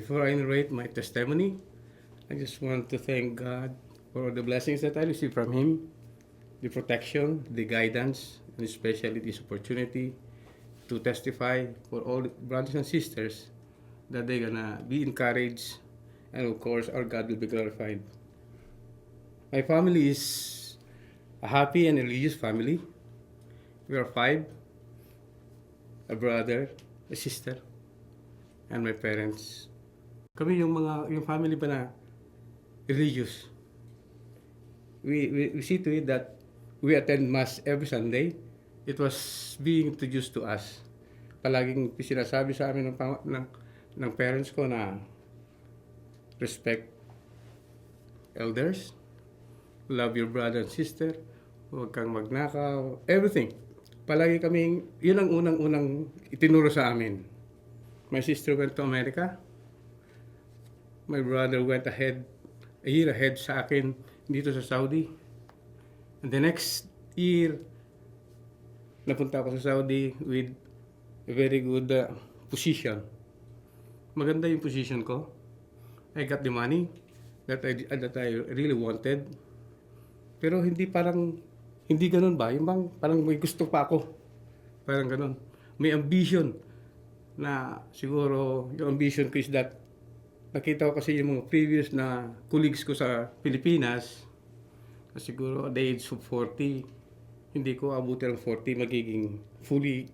Before I narrate my testimony, I just want to thank God for the blessings that I received from Him, the protection, the guidance, and especially this opportunity to testify for all the brothers and sisters that they're gonna be encouraged, and of course, our God will be glorified. My family is a happy and religious family. We are five: a brother, a sister, and my parents. Kami yung family ba na religious. We see to it that we attend mass every Sunday. It was being introduced to us. Palaging sinasabi sa amin ng parents ko na respect elders, love your brother and sister, huwag kang magnakaw, everything. Palagi kaming, yun ang unang-unang itinuro sa amin. My sister went to America. My brother went a year ahead sa akin dito sa Saudi. And the next year, napunta ako sa Saudi with a very good position. Maganda yung position ko. I got the money that I really wanted. Pero hindi ganun ba? Yung bang parang may gusto pa ako. Parang ganun. May ambition na siguro yung ambition ko is that nakita ko kasi yung mga previous na colleagues ko sa Pilipinas na siguro at the age of 40, hindi ko abuti ng 40, magiging fully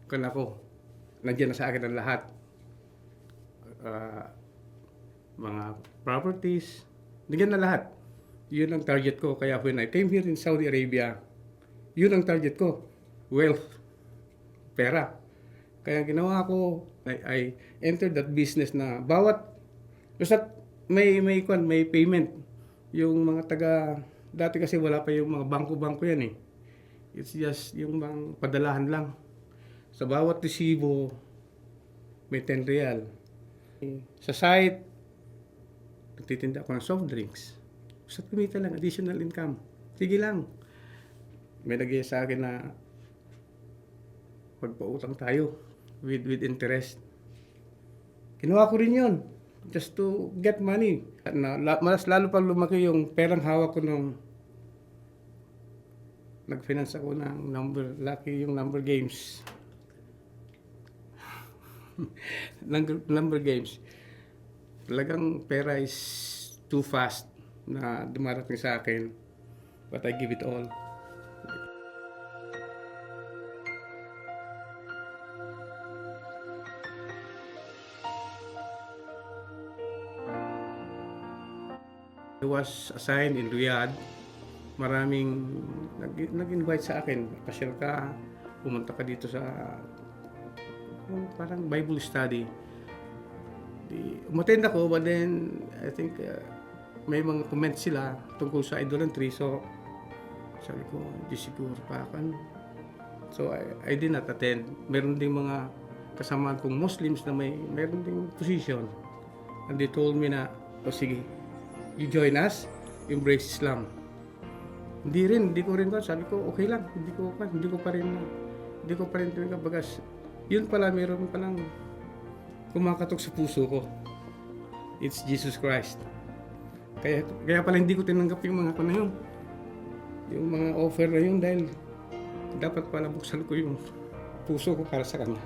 ako. Nandiyan na sa akin ang lahat. Mga properties, nandiyan na lahat. Yun ang target ko. Kaya when I came here in Saudi Arabia, yun ang target ko. Wealth. Pera. Kaya ginawa ko, I entered that business na basta may payment. Yung mga dati kasi wala pa yung mga bangko yan eh. It's just yung bang padalahan lang. Sa bawat resibo, may 10 real. Sa site, nagtitinda ako ng soft drinks. Basta kumita lang, additional income. Sige lang. May nagaya sa akin na magpautang tayo with interest. Kinuha ko rin yun. Just to get money. Mas lalo pang lumaki yung perang hawak ko nung nag-finance ako ng number games. number games. Talagang pera is too fast na dumarating sa akin. But I give it all. I was assigned in Riyadh. Maraming nag-invite sa akin. Pasyal ka, pumunta ka dito sa parang Bible study. Umattend ako, but then I think may mga comments sila tungkol sa idolatry. So sabi ko, di siguro pa ako. So I did not attend. Meron ding mga kasama kong Muslims na meron ding position. And they told me na, sige, you join us, embrace Islam. Hindi ko rin sabi ko, okay lang, hindi ko pa rin talaga bagas. Yun pala, meron palang kumakatok sa puso ko. It's Jesus Christ. Kaya pala hindi ko tinanggap yung mga na yun. Yung mga offer na yun dahil dapat pala buksan ko yung puso ko para sa kanya.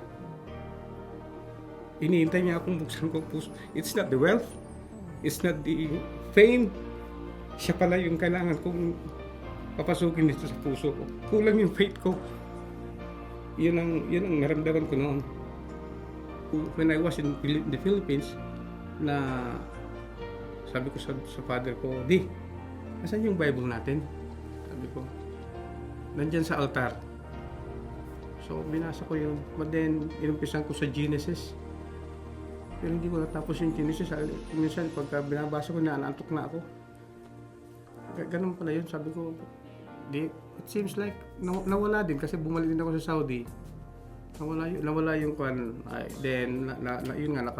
Iniintay niya akong buksan ko puso. It's not the wealth. It's not the fame. Siya pala yung kailangan kong papasukin dito sa puso ko. Kulang yung faith ko. Yun ang naramdaman ko noon. When I was in the Philippines, na sabi ko sa father ko, Di, asan yung Bible natin? Sabi ko, nandyan sa altar. So, binasa ko yun. But then, inumpisan ko sa Genesis. Pero hindi ko natapos yung Genesis. Minsan, pagka binabasa ko, naantok na ako. Ganun pala yun. Sabi ko, it seems like nawala din kasi bumalik din ako sa Saudi. Nawala yung kwan. Then, yun nga,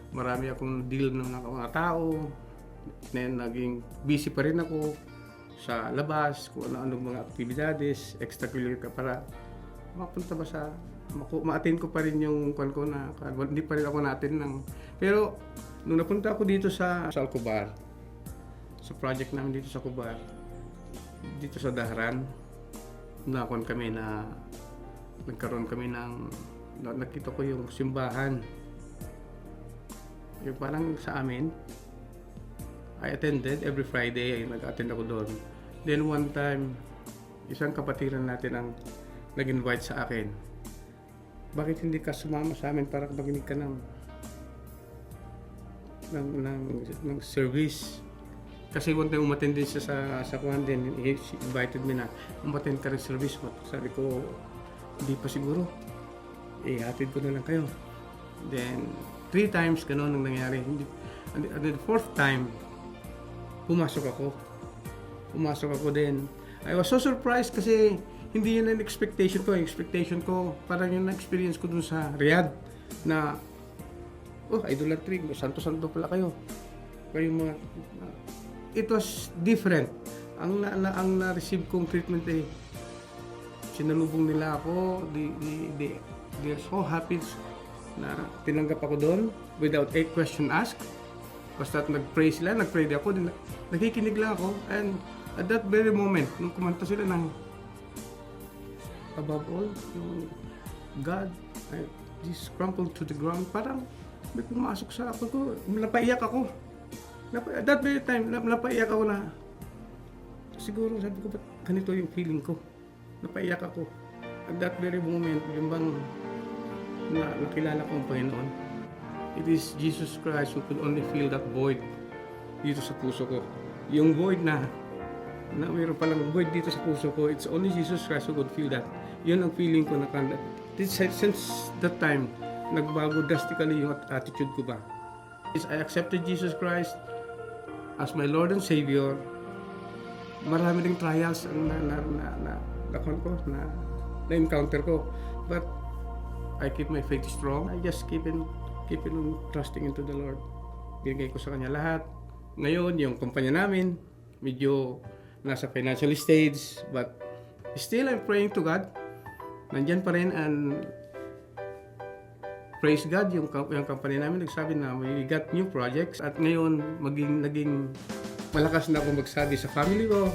marami akong deal ng mga tao. Then, naging busy pa rin ako sa labas, kung ano-ano mga aktibidades, extracurricular para mapunta ba sa ma-attend ko pa rin yung kwan ko na hindi pa rin ako na-attend ng. Pero nung napunta ako dito sa Alcobar, sa project namin dito sa Alcobar, dito sa Dahran, nagkaroon kami ng nakita ko yung simbahan. Yung parang sa amin, I attended every Friday, nag-attend ako doon. Then one time, isang kapatiran natin ang nag-invite sa akin. Bakit hindi ka sumama sa amin para makinig ka ng service? Kasi one time umattend din siya sa kuhan din, he invited me na umattend ka ng service mo. Sabi ko, hindi pa siguro. Hatid ko na lang kayo. Then 3 times ganun ang nangyari. And the 4th time, pumasok ako din. I was so surprised kasi hindi yun ang expectation ko. Yung expectation ko, parang yung experience ko dun sa Riyadh na, idolatry, santo-santo pala kayo. It was different. Ang na-receive kong treatment sinalubong nila ako. They're so happy na tinanggap ako doon without a question asked. Basta nag-pray sila, nag-pray ako, nakikinig lang ako. And at that very moment, nung kumanta sila ng above all, yung God, I just crumpled to the ground. Parang may pumasok sa ako ko, napaiyak ako. At that very time, napaiyak ako na, siguro sabi ko, ba't ganito yung feeling ko? Napaiyak ako. At that very moment, yung bang nakilala ko ang Panginoon. It is Jesus Christ who could only fill that void dito sa puso ko. Yung void na mayroon palang void dito sa puso ko, it's only Jesus Christ who could fill that. Yun ang feeling ko na since that time, nagbago drastically yung attitude ko ba. I accepted Jesus Christ as my Lord and Savior. Marami ring trials na encounter ko. But I keep my faith strong. I just keep on trusting into the Lord. Binigay ko sa Kanya lahat. Ngayon, yung kumpanya namin, medyo nasa financial stage, but still I'm praying to God. Nandyan pa rin, and praise God, yung company namin nagsabi na we got new projects, at ngayon naging malakas na ako magsabi sa family ko,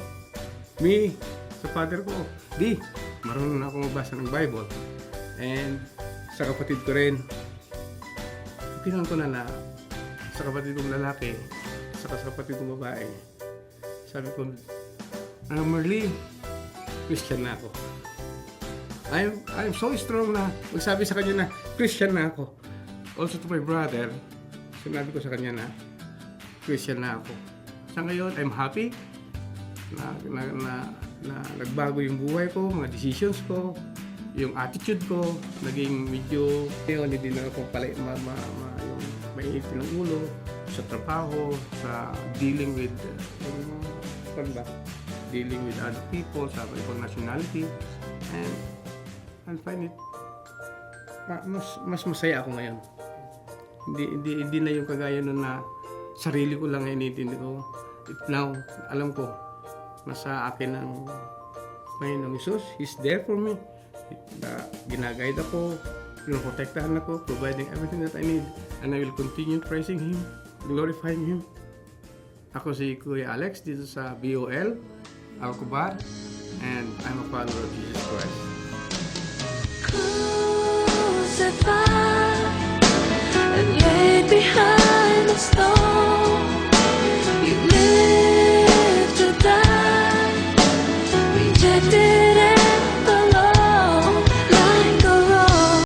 me, sa father ko, marunong na ako magbasa ng Bible. And sa kapatid ko rin, pinang ko na sa kapatid kong lalaki, sa kapatid kong babae, sabi ko, Merly, Christian na ako. I'm so strong na magsabi sa kanya na Christian na ako. Also to my brother, sinabi ko sa kanya na Christian na ako. Sa ngayon, I'm happy na nagbago yung buhay ko, mga decisions ko, yung attitude ko, naging medyo hindi na ako pala yung mainit ng ulo sa trabaho, sa dealing with dealing with other people sa ibang nationality, and I find it mas masaya ako ngayon. Hindi na yung kagaya nun na sarili ko lang inintindi ko. Now, alam ko, nasa akin ang Panginoong Jesus. He's there for me. Ginaguide ako, pinoprotektahan ako, providing everything that I need, and I will continue praising Him, glorifying Him. Ako si Kuya Alex dito sa BOL, Alcobar, and I'm a follower of Jesus Christ. Crucified and laid behind the stone.